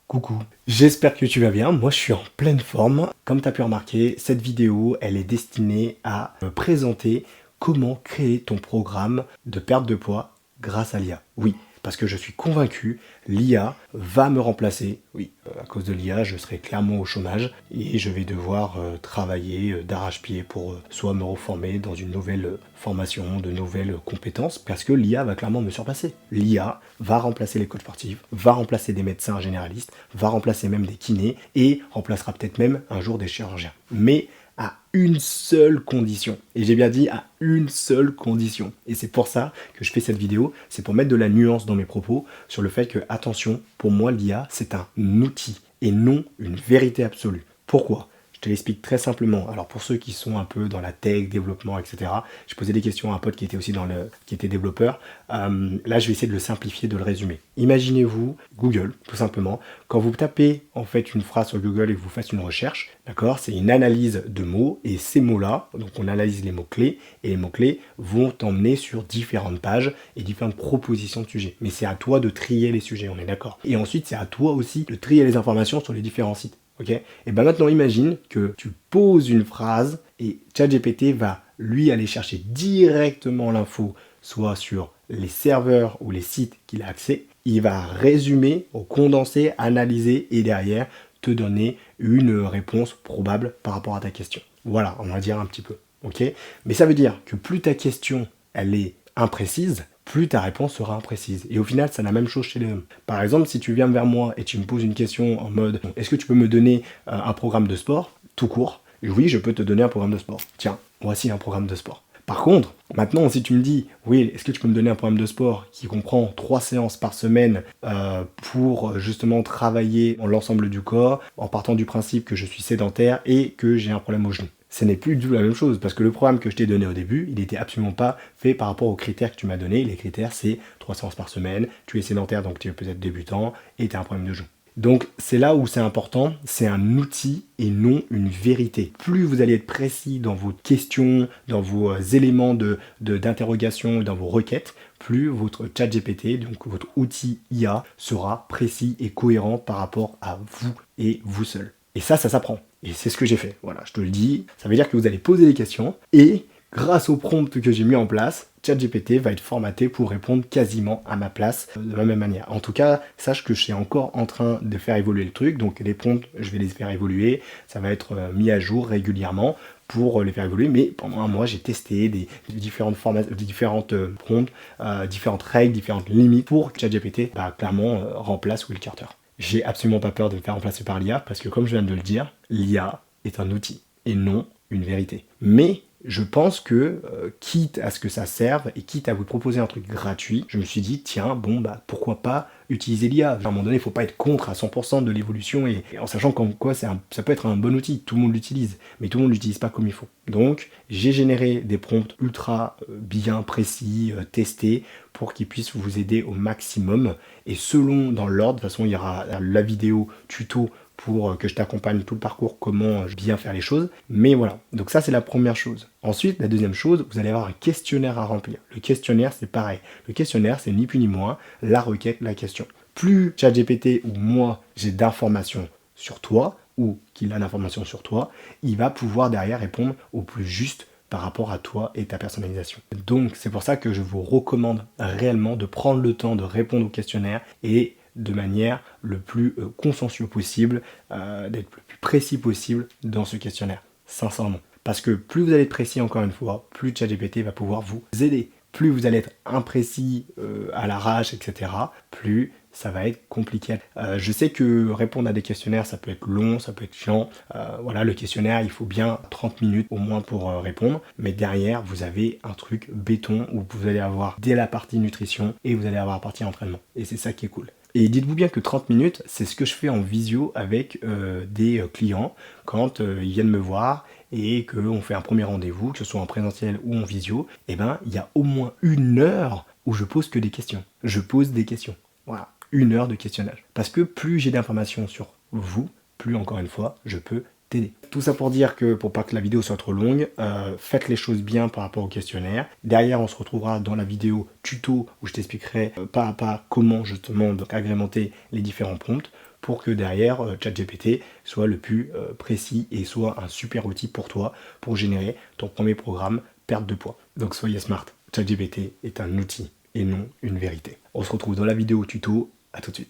Coucou, j'espère que tu vas bien, moi je suis en pleine forme. Comme tu as pu remarquer, cette vidéo, elle est destinée à me présenter comment créer ton programme de perte de poids grâce à l'IA. Oui, parce que je suis convaincu, l'IA va me remplacer. Oui, à cause de l'IA, je serai clairement au chômage et je vais devoir travailler d'arrache-pied pour soit me reformer dans une nouvelle formation, de nouvelles compétences, parce que l'IA va clairement me surpasser. L'IA va remplacer les coachs sportifs, va remplacer des médecins généralistes, va remplacer même des kinés et remplacera peut-être même un jour des chirurgiens. Mais à une seule condition. Et j'ai bien dit à une seule condition. Et c'est pour ça que je fais cette vidéo, c'est pour mettre de la nuance dans mes propos sur le fait que, attention, pour moi l'IA c'est un outil et non une vérité absolue. Pourquoi ? Je te l'explique très simplement. Alors pour ceux qui sont un peu dans la tech, développement, etc., j'ai posé des questions à un pote qui était aussi qui était développeur. Là, je vais essayer de le simplifier, de le résumer. Imaginez-vous Google, tout simplement. Quand vous tapez en fait une phrase sur Google et que vous faites une recherche, d'accord, c'est une analyse de mots et ces mots-là, donc on analyse les mots-clés et les mots-clés vont t'emmener sur différentes pages et différentes propositions de sujets. Mais c'est à toi de trier les sujets, on est d'accord. Et ensuite, c'est à toi aussi de trier les informations sur les différents sites. Ok. Et bien maintenant, imagine que tu poses une phrase et ChatGPT va lui aller chercher directement l'info, soit sur les serveurs ou les sites qu'il a accès. Il va résumer, condenser, analyser et derrière te donner une réponse probable par rapport à ta question. Voilà, on va dire un petit peu. Ok. Mais ça veut dire que plus ta question elle est imprécise, plus ta réponse sera imprécise. Et au final, c'est la même chose chez les hommes. Par exemple, si tu viens vers moi et tu me poses une question en mode « Est-ce que tu peux me donner un programme de sport ?» Tout court. Oui, je peux te donner un programme de sport. Tiens, voici un programme de sport. Par contre, maintenant, si tu me dis « Oui, est-ce que tu peux me donner un programme de sport qui comprend 3 séances par semaine pour justement travailler l'ensemble du corps en partant du principe que je suis sédentaire et que j'ai un problème au genou ?» Ce n'est plus du tout la même chose, parce que le programme que je t'ai donné au début, il n'était absolument pas fait par rapport aux critères que tu m'as donné. Les critères, c'est 3 séances par semaine, tu es sédentaire, donc tu es peut-être débutant, et tu as un problème de genou. Donc c'est là où c'est important, c'est un outil et non une vérité. Plus vous allez être précis dans vos questions, dans vos éléments d'interrogation, dans vos requêtes, plus votre ChatGPT, donc votre outil IA, sera précis et cohérent par rapport à vous et vous seul. Et ça s'apprend. Et c'est ce que j'ai fait. Voilà, je te le dis. Ça veut dire que vous allez poser des questions et grâce au prompt que j'ai mis en place, ChatGPT va être formaté pour répondre quasiment à ma place de la même manière. En tout cas, sache que je suis encore en train de faire évoluer le truc. Donc les prompts, je vais les faire évoluer. Ça va être mis à jour régulièrement pour les faire évoluer. Mais pendant un mois, j'ai testé des différentes prompts, différentes règles, différentes limites pour que ChatGPT clairement remplace Will Carter. J'ai absolument pas peur de me faire remplacer par l'IA parce que comme je viens de le dire, l'IA est un outil et non une vérité. Mais je pense que, quitte à ce que ça serve et quitte à vous proposer un truc gratuit, je me suis dit, tiens, pourquoi pas utiliser l'IA. À un moment donné, il ne faut pas être contre à 100% de l'évolution et en sachant qu'en quoi ça peut être un bon outil, tout le monde l'utilise, mais tout le monde ne l'utilise pas comme il faut. Donc, j'ai généré des prompts ultra bien précis, testés, pour qu'ils puissent vous aider au maximum. Et selon dans l'ordre, de toute façon, il y aura la vidéo tuto pour que je t'accompagne tout le parcours, comment bien faire les choses. Mais voilà, donc ça c'est la première chose. Ensuite, la deuxième chose, vous allez avoir un questionnaire à remplir. Le questionnaire, c'est pareil. Le questionnaire, c'est ni plus ni moins la requête, la question. Plus ChatGPT ou moi, j'ai d'informations sur toi, ou qu'il a d'informations sur toi, il va pouvoir derrière répondre au plus juste par rapport à toi et ta personnalisation. Donc c'est pour ça que je vous recommande réellement de prendre le temps de répondre au questionnaire et de manière le plus consensuelle possible, d'être le plus précis possible dans ce questionnaire, sincèrement. Parce que plus vous allez être précis, encore une fois, plus ChatGPT va pouvoir vous aider. Plus vous allez être imprécis à l'arrache, etc., plus ça va être compliqué. Je sais que répondre à des questionnaires, ça peut être long, ça peut être chiant. Voilà, le questionnaire, il faut bien 30 minutes au moins pour répondre. Mais derrière, vous avez un truc béton où vous allez avoir dès la partie nutrition et vous allez avoir la partie entraînement. Et c'est ça qui est cool. Et dites-vous bien que 30 minutes, c'est ce que je fais en visio avec des clients quand ils viennent me voir et qu'on fait un premier rendez-vous, que ce soit en présentiel ou en visio, et ben il y a au moins 1 heure où je pose que des questions. Je pose des questions. Voilà, 1 heure de questionnage. Parce que plus j'ai d'informations sur vous, plus encore une fois, je peux t'aider. Tout ça pour dire que, pour pas que la vidéo soit trop longue, faites les choses bien par rapport au questionnaire. Derrière, on se retrouvera dans la vidéo tuto où je t'expliquerai pas à pas comment justement agrémenter les différents prompts. pour que derrière ChatGPT soit le plus précis et soit un super outil pour toi pour générer ton premier programme perte de poids. Donc soyez smart, ChatGPT est un outil et non une vérité. On se retrouve dans la vidéo tuto, à tout de suite.